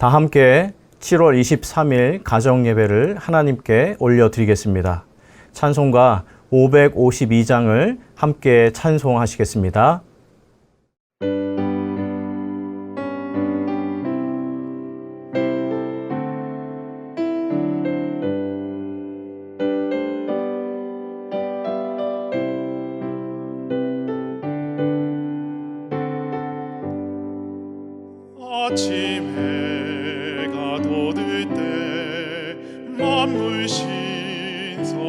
다 함께 7월 23일 가정예배를 하나님께 올려드리겠습니다. 찬송가 552장을 함께 찬송하시겠습니다. 아침 해가 돋을 때 만물 신선하여라.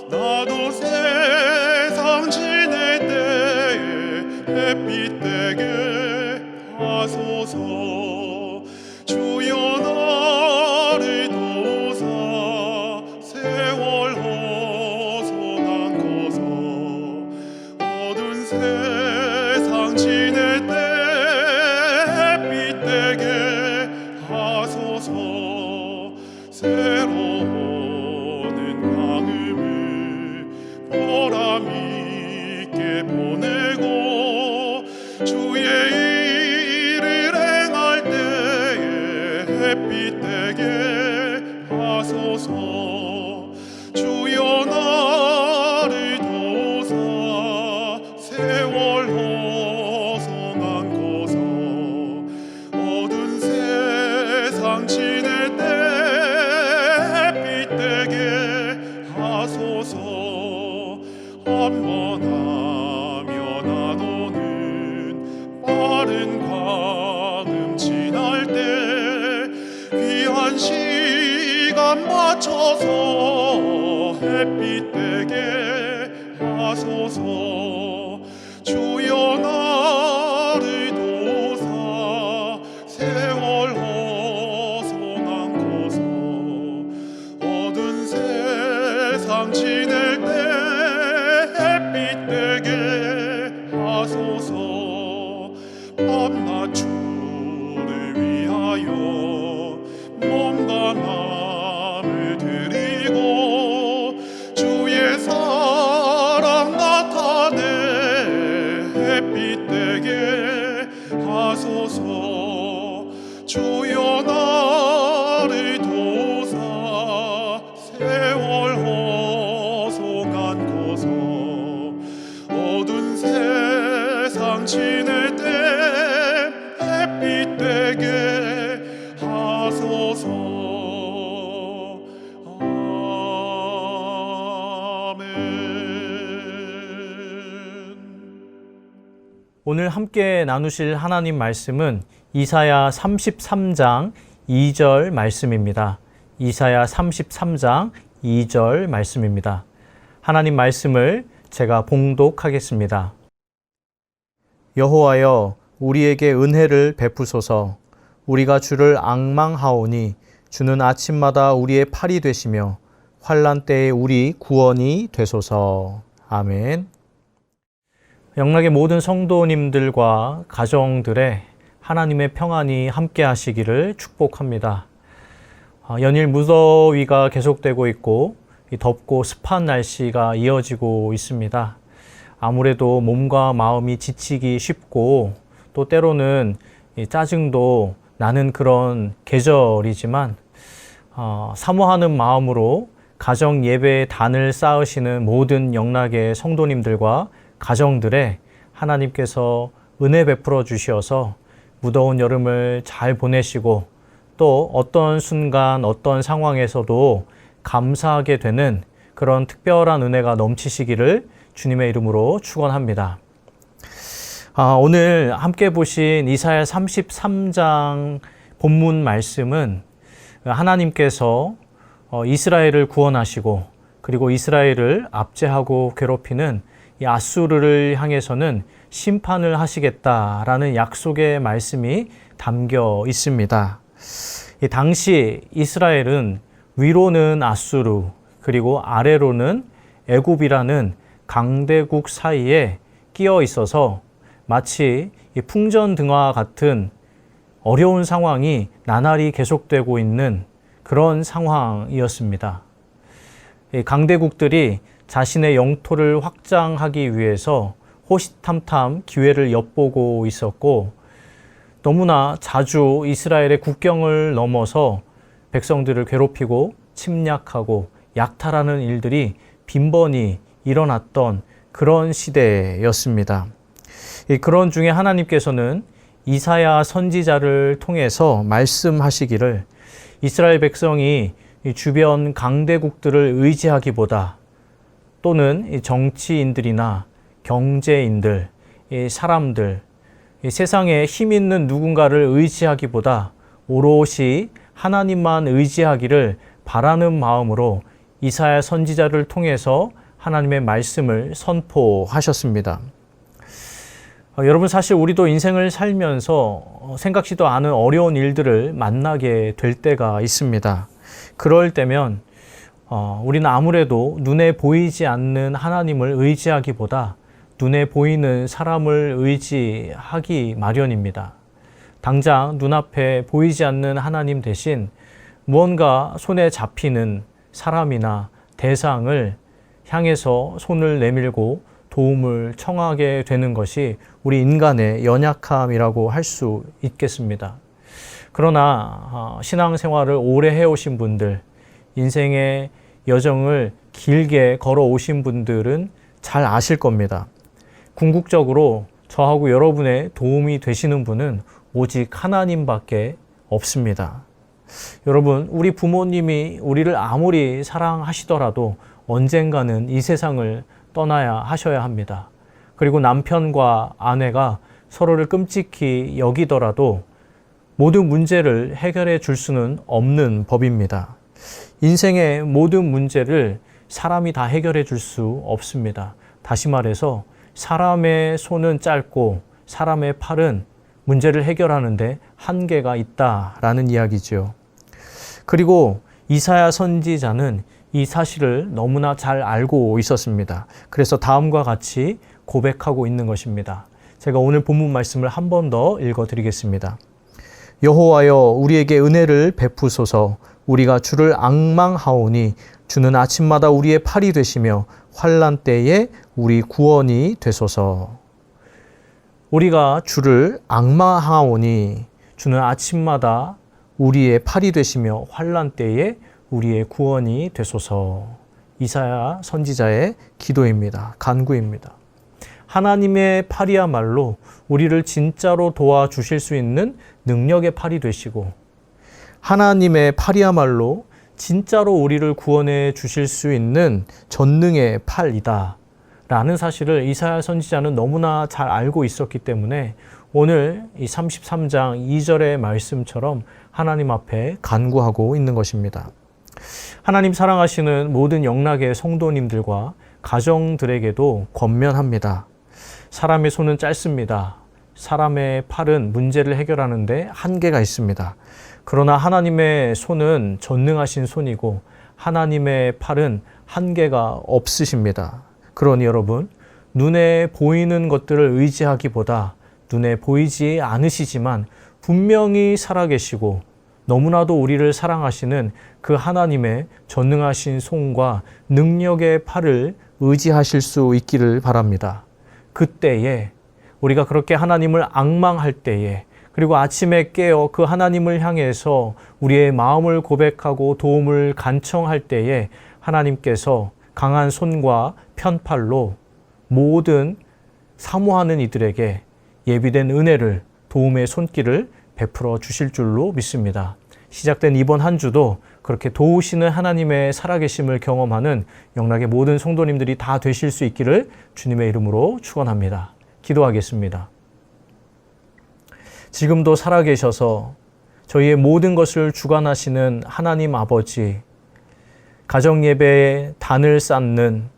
나도 세상 지낼 때에 햇빛 되게 하소서. 주여 나를 도우사 세월 허송한 거서. 어두운 세상 지낼 때 새로우는 광음을 보람있게 보내고 주의 일을 행할 때에 햇빛 되게 하소서. 주여 나를 도우사 세월 허송한 거서. 어두운 세상 지낼 때 한번하며 나도는 빠른 광음 지날 때 귀한 시간 맞춰서 햇빛 되게 하소서. 주여 나를 도우사 세월 허송한 거서. 어두운 세상 지낼 때 햇빛 되게 하소서. 밤낮 주를 위하여 몸과 마음을 드리고 주의 사랑 나타내 햇빛 되게 하소서. 주여 나를 도우사 세월 허송한 거서. 어두운 세상 지낼 때 햇빛 되게 하소서. 아멘. 오늘 함께 나누실 하나님 말씀은 이사야 33장 2절 말씀입니다. 이사야 33장 2절 말씀입니다. 하나님 말씀을 제가 봉독하겠습니다. 여호와여, 우리에게 은혜를 베푸소서. 우리가 주를 앙망하오니 주는 아침마다 우리의 팔이 되시며 환난 때에 우리 구원이 되소서. 아멘. 영락의 모든 성도님들과 가정들의 하나님의 평안이 함께 하시기를 축복합니다. 연일 무더위가 계속되고 있고 덥고 습한 날씨가 이어지고 있습니다. 아무래도 몸과 마음이 지치기 쉽고 또 때로는 짜증도 나는 그런 계절이지만 사모하는 마음으로 가정 예배의 단을 쌓으시는 모든 영락의 성도님들과 가정들의 하나님께서 은혜 베풀어 주셔서 무더운 여름을 잘 보내시고 또 어떤 순간 어떤 상황에서도 감사하게 되는 그런 특별한 은혜가 넘치시기를 주님의 이름으로 축원합니다. 오늘 함께 보신 이사야 33장 본문 말씀은 하나님께서 이스라엘을 구원하시고 그리고 이스라엘을 압제하고 괴롭히는 이 아수르를 향해서는 심판을 하시겠다라는 약속의 말씀이 담겨 있습니다. 당시 이스라엘은 위로는 아수르 그리고 아래로는 애굽이라는 강대국 사이에 끼어 있어서 마치 풍전등화 같은 어려운 상황이 나날이 계속되고 있는 그런 상황이었습니다. 강대국들이 자신의 영토를 확장하기 위해서 호시탐탐 기회를 엿보고 있었고 너무나 자주 이스라엘의 국경을 넘어서 백성들을 괴롭히고 침략하고 약탈하는 일들이 빈번히 일어났던 그런 시대였습니다. 그런 중에 하나님께서는 이사야 선지자를 통해서 말씀하시기를 이스라엘 백성이 주변 강대국들을 의지하기보다 또는 정치인들이나 경제인들, 사람들, 세상에 힘 있는 누군가를 의지하기보다 오롯이 하나님만 의지하기를 바라는 마음으로 이사야 선지자를 통해서 하나님의 말씀을 선포하셨습니다. 여러분, 사실 우리도 인생을 살면서 생각지도 않은 어려운 일들을 만나게 될 때가 있습니다. 그럴 때면 우리는 아무래도 눈에 보이지 않는 하나님을 의지하기보다 눈에 보이는 사람을 의지하기 마련입니다. 당장 눈앞에 보이지 않는 하나님 대신 무언가 손에 잡히는 사람이나 대상을 향해서 손을 내밀고 도움을 청하게 되는 것이 우리 인간의 연약함이라고 할 수 있겠습니다. 그러나 신앙생활을 오래 해오신 분들, 인생의 여정을 길게 걸어오신 분들은 잘 아실 겁니다. 궁극적으로 저하고 여러분의 도움이 되시는 분은 오직 하나님밖에 없습니다. 여러분, 우리 부모님이 우리를 아무리 사랑하시더라도 언젠가는 이 세상을 떠나야 하셔야 합니다. 그리고 남편과 아내가 서로를 끔찍히 여기더라도 모든 문제를 해결해 줄 수는 없는 법입니다. 인생의 모든 문제를 사람이 다 해결해 줄 수 없습니다. 다시 말해서 사람의 손은 짧고 사람의 팔은 문제를 해결하는데 한계가 있다라는 이야기죠. 그리고 이사야 선지자는 이 사실을 너무나 잘 알고 있었습니다. 그래서 다음과 같이 고백하고 있는 것입니다. 제가 오늘 본문 말씀을 한 번 더 읽어드리겠습니다. 여호와여, 우리에게 은혜를 베푸소서. 우리가 주를 앙망하오니 주는 아침마다 우리의 팔이 되시며 환난 때에 우리 구원이 되소서. 우리가 주를 앙망하오니 주는 아침마다 우리의 팔이 되시며 환난 때에 우리의 구원이 되소서. 이사야 선지자의 기도입니다. 간구입니다. 하나님의 팔이야말로 우리를 진짜로 도와주실 수 있는 능력의 팔이 되시고, 하나님의 팔이야말로 진짜로 우리를 구원해 주실 수 있는 전능의 팔이다 라는 사실을 이사야 선지자는 너무나 잘 알고 있었기 때문에 오늘 이 33장 2절의 말씀처럼 하나님 앞에 간구하고 있는 것입니다. 하나님 사랑하시는 모든 영락의 성도님들과 가정들에게도 권면합니다. 사람의 손은 짧습니다. 사람의 팔은 문제를 해결하는데 한계가 있습니다. 그러나 하나님의 손은 전능하신 손이고 하나님의 팔은 한계가 없으십니다. 그러니 여러분, 눈에 보이는 것들을 의지하기보다 눈에 보이지 않으시지만 분명히 살아계시고 너무나도 우리를 사랑하시는 그 하나님의 전능하신 손과 능력의 팔을 의지하실 수 있기를 바랍니다. 그때에 우리가 그렇게 하나님을 앙망할 때에, 그리고 아침에 깨어 그 하나님을 향해서 우리의 마음을 고백하고 도움을 간청할 때에 하나님께서 강한 손과 편팔로 모든 사모하는 이들에게 예비된 은혜를, 도움의 손길을 베풀어 주실 줄로 믿습니다. 시작된 이번 한 주도 그렇게 도우시는 하나님의 살아계심을 경험하는 영락의 모든 성도님들이 다 되실 수 있기를 주님의 이름으로 축원합니다. 기도하겠습니다. 지금도 살아계셔서 저희의 모든 것을 주관하시는 하나님 아버지, 가정예배에 단을 쌓는,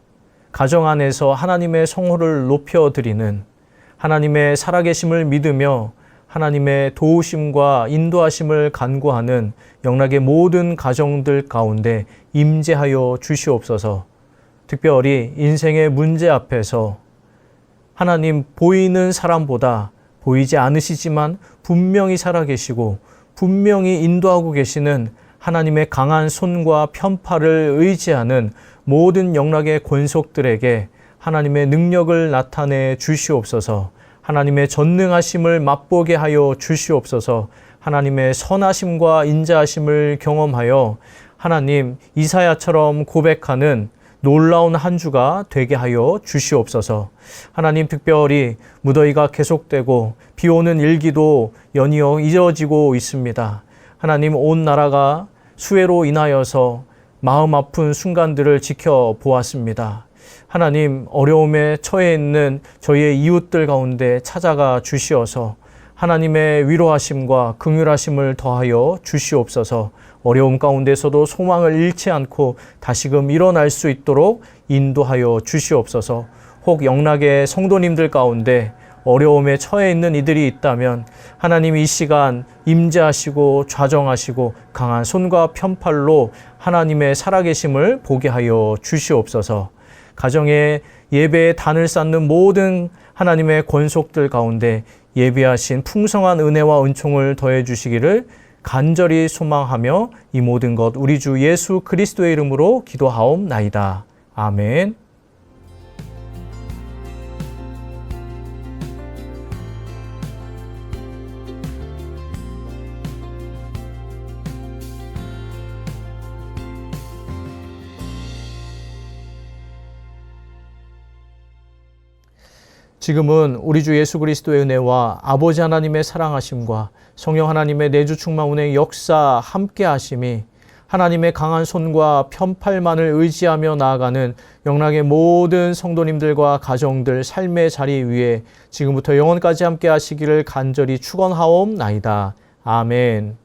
가정 안에서 하나님의 성호를 높여드리는, 하나님의 살아계심을 믿으며 하나님의 도우심과 인도하심을 간구하는 영락의 모든 가정들 가운데 임재하여 주시옵소서. 특별히 인생의 문제 앞에서 하나님, 보이는 사람보다 보이지 않으시지만 분명히 살아계시고 분명히 인도하고 계시는 하나님의 강한 손과 편팔을 의지하는 모든 영락의 권속들에게 하나님의 능력을 나타내 주시옵소서. 하나님의 전능하심을 맛보게 하여 주시옵소서. 하나님의 선하심과 인자하심을 경험하여 하나님 이사야처럼 고백하는 놀라운 한 주가 되게 하여 주시옵소서. 하나님 특별히 무더위가 계속되고 비 오는 일기도 연이어 이어지고 있습니다. 하나님 온 나라가 수해로 인하여서 마음 아픈 순간들을 지켜보았습니다. 하나님 어려움에 처해 있는 저희의 이웃들 가운데 찾아가 주시어서 하나님의 위로하심과 긍휼하심을 더하여 주시옵소서. 어려움 가운데서도 소망을 잃지 않고 다시금 일어날 수 있도록 인도하여 주시옵소서. 혹 영락의 성도님들 가운데 어려움에 처해 있는 이들이 있다면 하나님 이 시간 임재하시고 좌정하시고 강한 손과 편팔로 하나님의 살아계심을 보게 하여 주시옵소서. 가정에 예배에 단을 쌓는 모든 하나님의 권속들 가운데 예비하신 풍성한 은혜와 은총을 더해 주시기를 간절히 소망하며 이 모든 것 우리 주 예수 그리스도의 이름으로 기도하옵나이다. 아멘. 지금은 우리 주 예수 그리스도의 은혜와 아버지 하나님의 사랑하심과 성령 하나님의 내주 충만 운행의 역사 함께 하심이 하나님의 강한 손과 편팔만을 의지하며 나아가는 영락의 모든 성도님들과 가정들 삶의 자리 위에 지금부터 영원까지 함께 하시기를 간절히 축원하옵나이다. 아멘.